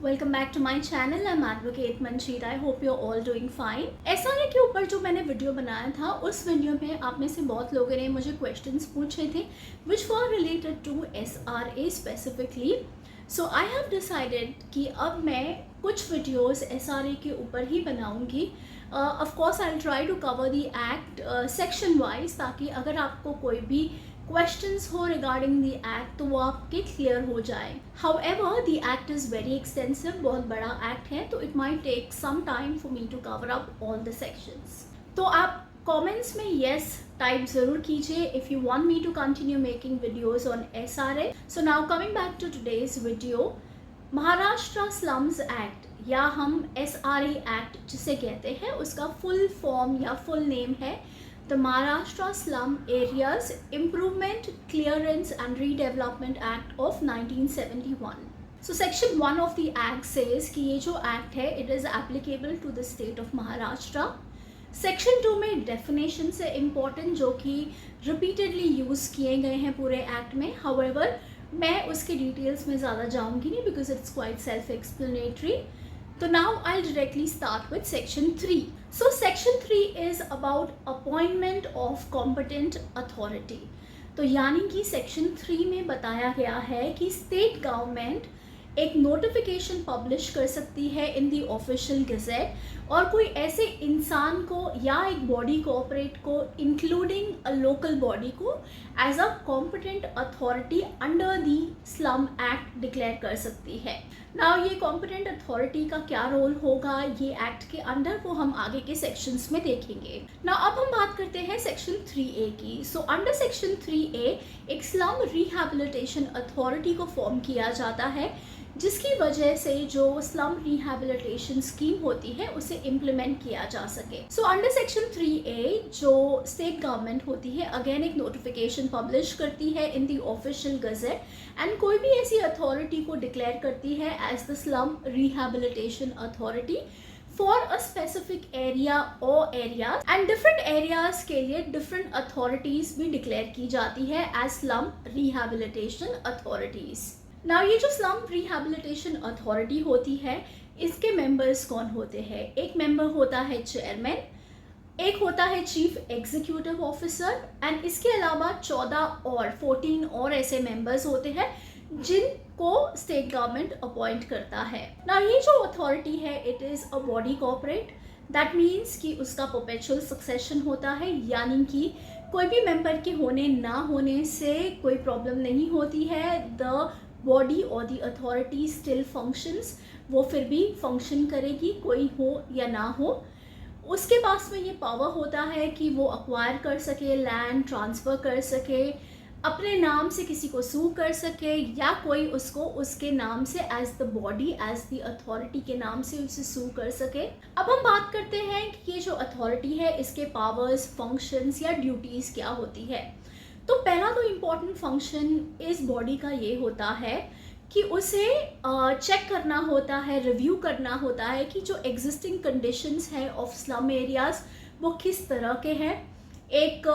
Welcome back to my channel. I am advocate Manjeet. I hope you all doing fine. SRA के ऊपर जो मैंने video बनाया था उस वीडियो में आप में से बहुत लोगों ने मुझे क्वेश्चंस पूछे थे which were related to SRA specifically. So I have decided कि अब मैं कुछ वीडियोस एसआरए के ऊपर ही बनाऊंगी। Of course I will try to cover the act section wise, ताकि अगर आपको कोई भी क्वेश्चंस हो रिगार्डिंग द एक्ट तो वो आपके क्लियर हो जाए। However the act is very extensive, बहुत बड़ा एक्ट है, तो it might take some time for me to cover up all the sections. तो आप कमेंट्स में येस टाइप ज़रूर कीजिए if you want me to continue making videos on SRA. So now coming back to today's video, Maharashtra slums act या हम SRA act जिसे कहते हैं उसका फुल फॉर्म या फुल नेम है The Maharashtra Slum Areas Improvement, Clearance and Redevelopment Act of 1971. So Section 1 of the Act says कि ये जो Act है it is applicable to the state of Maharashtra. Section 2 में definition से important जो कि repeatedly use किए गए हैं पूरे Act में. However, मैं उसके details में ज़्यादा जाऊँगी नहीं because it's quite self-explanatory. So now I'll directly start with Section 3. So Section 3 is about appointment of competent authority. तो यानी कि Section 3 में बताया गया है कि स्टेट गवर्नमेंट एक नोटिफिकेशन पब्लिश कर सकती है इन दी ऑफिशियल गज़ेट और कोई ऐसे इंसान को या एक बॉडी कॉर्पोरेट को इंक्लूडिंग अ लोकल बॉडी को as a competent authority under the slum act declare कर सकती है। नाउ ये कॉम्पिटेंट अथॉरिटी का क्या रोल होगा ये एक्ट के अंडर, वो हम आगे के सेक्शंस में देखेंगे। नाउ अब हम बात करते हैं सेक्शन 3A की। सो अंडर सेक्शन 3A एक स्लम रिहैबिलिटेशन अथॉरिटी को फॉर्म किया जाता है जिसकी वजह से जो स्लम रिहैबिलिटेशन स्कीम होती है उसे इम्प्लीमेंट किया जा सके। सो अंडर सेक्शन 3A जो स्टेट गवर्नमेंट होती है अगेन एक नोटिफिकेशन पब्लिश करती है in the official gazette and कोई भी ऐसी अथॉरिटी को डिक्लेयर करती है as the slum rehabilitation authority for a specific area और एरियाज एंड डिफरेंट एरियाज के लिए डिफरेंट अथॉरिटीज भी डिक्लेयर की जाती है as slum rehabilitation authorities. Now ये जो स्लम रिहैबिलिटेशन अथॉरिटी होती है इसके मेंबर्स कौन होते हैं? एक मेंबर होता है चेयरमैन, एक होता है चीफ एग्जीक्यूटिव ऑफिसर एंड इसके अलावा 14 और ऐसे मेंबर्स होते हैं जिनको स्टेट गवर्नमेंट अपॉइंट करता है। ना ये जो अथॉरिटी है it is a body corporate, that means कि उसका परपेचुअल सक्सेशन होता है, यानी कि कोई भी मेंबर के होने ना होने से कोई प्रॉब्लम नहीं होती है। द बॉडी और दी अथॉरिटी स्टिल फंक्शंस, वो फिर भी फंक्शन करेगी कोई हो या ना हो। उसके पास में ये पावर होता है कि वो अक्वायर कर सके, लैंड ट्रांसफ़र कर सके, अपने नाम से किसी को सू कर सके या कोई उसको उसके नाम से as the body as the authority के नाम से उसे सू कर सके। अब हम बात करते हैं कि ये जो अथॉरिटी है इसके पावर्स, फंक्शंस या ड्यूटीज़ क्या होती है। तो पहला तो इम्पॉर्टेंट फंक्शन इस बॉडी का ये होता है कि उसे चेक करना होता है, रिव्यू करना होता है कि जो एग्जिस्टिंग कंडीशंस है ऑफ स्लम एरियाज़ वो किस तरह के हैं। एक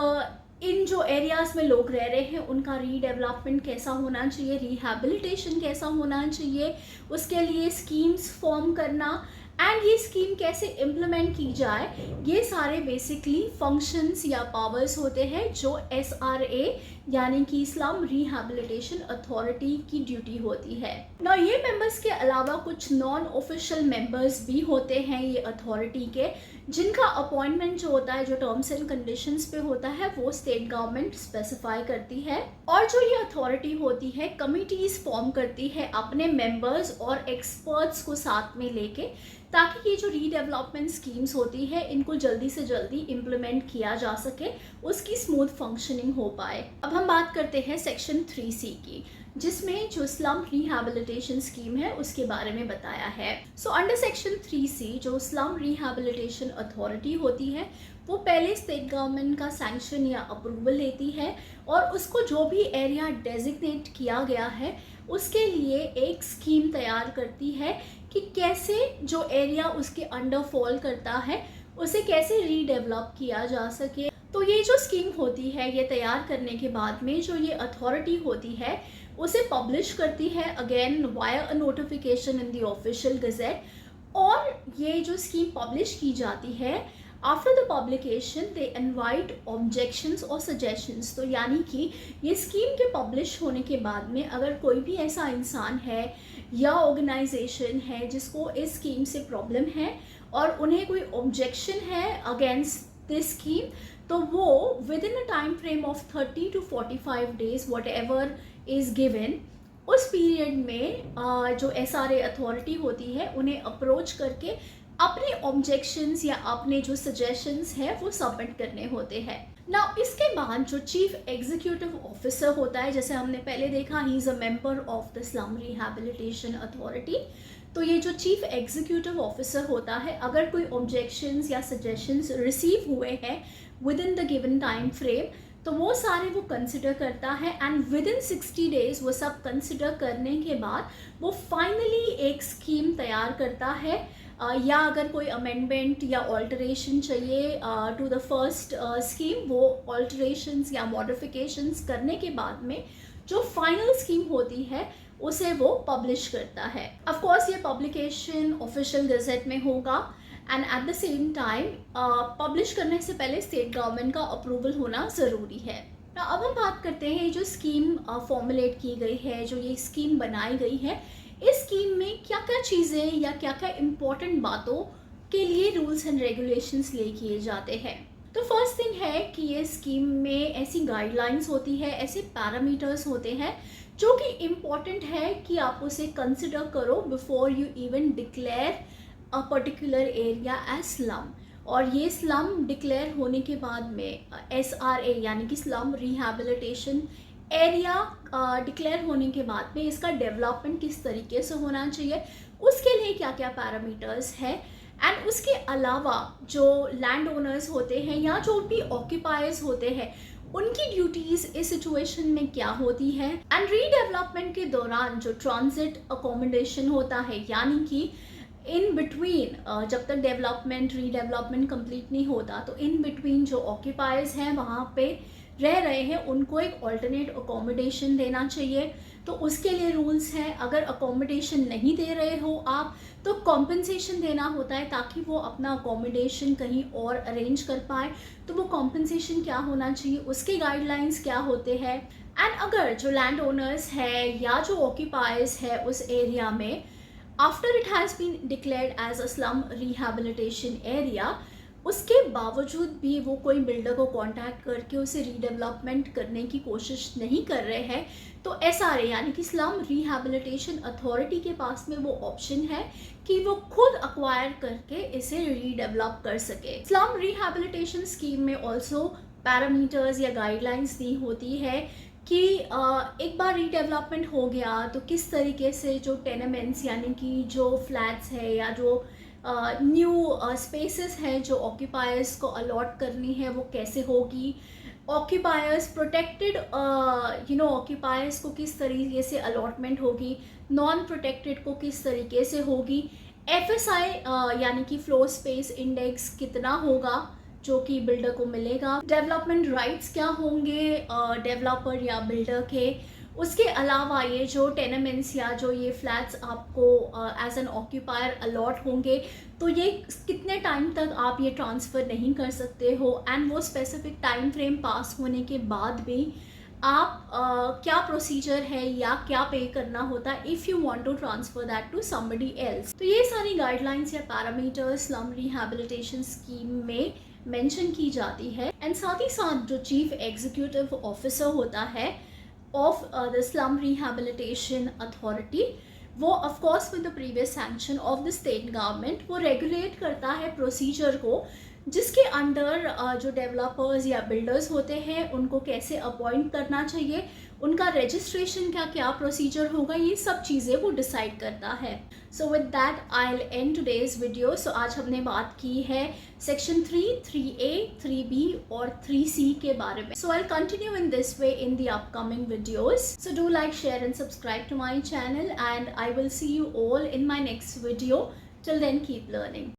इन जो एरियाज़ में लोग रह रहे हैं उनका रीडेवलपमेंट कैसा होना चाहिए, रिहैबिलिटेशन कैसा होना चाहिए, उसके लिए स्कीम्स फॉर्म करना एंड ये स्कीम कैसे इम्प्लीमेंट की जाए, ये सारे बेसिकली फंक्शंस या पावर्स होते हैं जो एसआरए यानी कि स्लम रिहैबिलिटेशन अथॉरिटी की ड्यूटी होती है। ना ये मेंबर्स के अलावा कुछ नॉन ऑफिशियल मेंबर्स भी होते हैं ये अथॉरिटी के, जिनका अपॉइंटमेंट जो होता है, जो टर्म्स एंड कंडीशंस पे होता है वो स्टेट गवर्नमेंट स्पेसिफाई करती है। और जो ये अथॉरिटी होती है कमिटीज़ फॉर्म करती है अपने मेंबर्स और एक्सपर्ट्स को साथ में लेके, ताकि ये जो रीडेवलपमेंट स्कीम्स होती है इनको जल्दी से जल्दी इम्प्लीमेंट किया जा सके, उसकी स्मूथ फंक्शनिंग हो पाए। अब हम बात करते हैं सेक्शन 3C की, जिसमें जो स्लम रिहैबिलिटेशन स्कीम है उसके बारे में बताया है। सो अंडर सेक्शन 3C जो स्लम रिहैबिलिटेशन अथॉरिटी होती है वो पहले स्टेट गवर्नमेंट का सैंक्शन या अप्रूवल लेती है और उसको जो भी एरिया डेजिग्नेट किया गया है उसके लिए एक स्कीम तैयार करती है कि कैसे जो एरिया उसके अंडर फॉल करता है उसे कैसे रीडेवलप किया जा सके। तो ये जो स्कीम होती है ये तैयार करने के बाद में जो ये अथॉरिटी होती है उसे पब्लिश करती है again via a notification in the official gazette. और ये जो स्कीम पब्लिश की जाती है, after the publication they invite objections और सजेशंस। तो यानी कि ये स्कीम के पब्लिश होने के बाद में अगर कोई भी ऐसा इंसान है या ऑर्गेनाइजेशन है जिसको इस स्कीम से प्रॉब्लम है और उन्हें कोई ऑब्जेक्शन है अगेंस्ट दिस स्कीम, तो वो with in a time frame of 30 to 45 days what ever is given, उस पीरियड में जो SRA अथॉरिटी होती है उन्हें अप्रोच करके अपने ऑब्जेक्शंस या अपने जो सजेशंस हैं वो सबमिट करने होते हैं। नाउ इसके बाद जो चीफ एग्जीक्यूटिव ऑफिसर होता है, जैसे हमने पहले देखा, he is a member of the slum rehabilitation authority. तो ये जो चीफ एग्जीक्यूटिव ऑफिसर होता है, अगर कोई ऑब्जेक्शंस या सजेशंस रिसीव हुए हैं with in the given time frame, तो वो सारे वो कंसिडर करता है एंड विद इन 60 days वो सब कंसिडर करने के बाद वो फाइनली एक स्कीम तैयार करता है। या अगर कोई अमेंडमेंट या ऑल्टरेशन चाहिए टू द फर्स्ट स्कीम, वो ऑल्टरेशंस या मॉडिफिकेशंस करने के बाद में जो फाइनल स्कीम होती है उसे वो पब्लिश करता है। ऑफ कोर्स ये पब्लिकेशन ऑफिशियल गजेट में होगा and at the same time publish करने से पहले स्टेट गवर्नमेंट का अप्रूवल होना ज़रूरी है। अब हम बात करते हैं जो स्कीम फॉर्मुलेट की गई है, जो ये स्कीम बनाई गई है, इस स्कीम में क्या क्या चीज़ें या क्या क्या इम्पोर्टेंट बातों के लिए रूल्स एंड रेगुलेशंस ले किए जाते हैं। तो फर्स्ट थिंग है कि ये स्कीम में ऐसी गाइडलाइंस होती है, ऐसे पैरामीटर्स होते हैं जो कि इम्पॉर्टेंट है कि आप उसे कंसिडर करो before you even declare a particular area as slum. और ये स्लम डिक्लेयर होने के बाद में SRA यानी कि स्लम रिहैबिलिटेशन एरिया डिक्लेयर होने के बाद में इसका डेवलपमेंट किस तरीके से होना चाहिए, उसके लिए क्या क्या पैरामीटर्स है, एंड उसके अलावा जो लैंड ओनर्स होते हैं या जो भी ऑक्यूपायर्स होते हैं उनकी ड्यूटीज़ इस सिचुएशन में क्या होती है। एंड रीडेवलपमेंट के दौरान जो ट्रांजिट अकोमोडेशन होता है, यानी कि इन बिटवीन जब तक डेवलपमेंट रीडेवलपमेंट कंप्लीट नहीं होता, तो इन बिटवीन जो ऑक्यूपायर्स हैं वहाँ पे रह रहे हैं उनको एक ऑल्टरनेट अकोमोडेशन देना चाहिए। तो उसके लिए रूल्स हैं, अगर अकोमोडेशन नहीं दे रहे हो आप तो कॉम्पनसेशन देना होता है ताकि वो अपना अकोमोडेशन कहीं और अरेंज कर पाए। तो वो कॉम्पनसेशन क्या होना चाहिए, उसके गाइडलाइंस क्या होते हैं। एंड अगर जो लैंड ओनर्स है या जो ऑक्यूपायर्स है उस एरिया में after it has been declared as a slum rehabilitation area, उसके बावजूद भी वो कोई बिल्डर को कांटेक्ट करके उसे रीडेवलपमेंट करने की कोशिश नहीं कर रहे हैं, तो SRA यानी कि स्लम रिहैबिलिटेशन अथॉरिटी के पास में वो ऑप्शन है कि वो खुद अक्वायर करके इसे रीडेवलप कर सके। स्लम रिहैबिलिटेशन स्कीम में ऑल्सो पैरामीटर्स या गाइडलाइंस दी होती है कि एक बार रीडेवलपमेंट हो गया तो किस तरीके से जो टेनेमेंट्स यानी कि जो फ्लैट्स है या जो न्यू स्पेसेस हैं जो ऑक्यूपायर्स को अलॉट करनी है वो कैसे होगी, ऑक्यूपायर्स प्रोटेक्टेड ऑक्यूपायर्स को किस तरीके से अलॉटमेंट होगी, नॉन प्रोटेक्टेड को किस तरीके से होगी, FSI यानी कि फ्लोर स्पेस इंडेक्स कितना होगा जो कि बिल्डर को मिलेगा, डेवलपमेंट राइट्स क्या होंगे डेवलपर या बिल्डर के, उसके अलावा ये जो टेनेमेंट्स या जो ये फ्लैट्स आपको एज एन ऑक्यूपायर अलॉट होंगे तो ये कितने टाइम तक आप ये ट्रांसफ़र नहीं कर सकते हो, एंड वो स्पेसिफिक टाइम फ्रेम पास होने के बाद भी आप क्या प्रोसीजर है या क्या पे करना होता है if you want to transfer that to somebody else. तो ये सारी गाइडलाइंस या पैरामीटर्स स्लम रिहैबिलिटेशन स्कीम में मेंशन की जाती है। एंड साथ ही साथ जो चीफ एग्जीक्यूटिव ऑफिसर होता है of the slum rehabilitation authority, वो of course with the previous sanction of the state government, वो रेगुलेट करता है प्रोसीजर को जिसके अंडर जो डेवलपर्स या बिल्डर्स होते हैं उनको कैसे अपॉइंट करना चाहिए, उनका रजिस्ट्रेशन का क्या प्रोसीजर होगा, ये सब चीज़ें वो डिसाइड करता है। So with that I will end today's video. So आज हमने बात की है सेक्शन 3, 3A, 3B और 3C के बारे में। So I will continue in this way in the upcoming videos. So do like, share and subscribe to my channel and I will see you all in my next video. Till then, keep learning.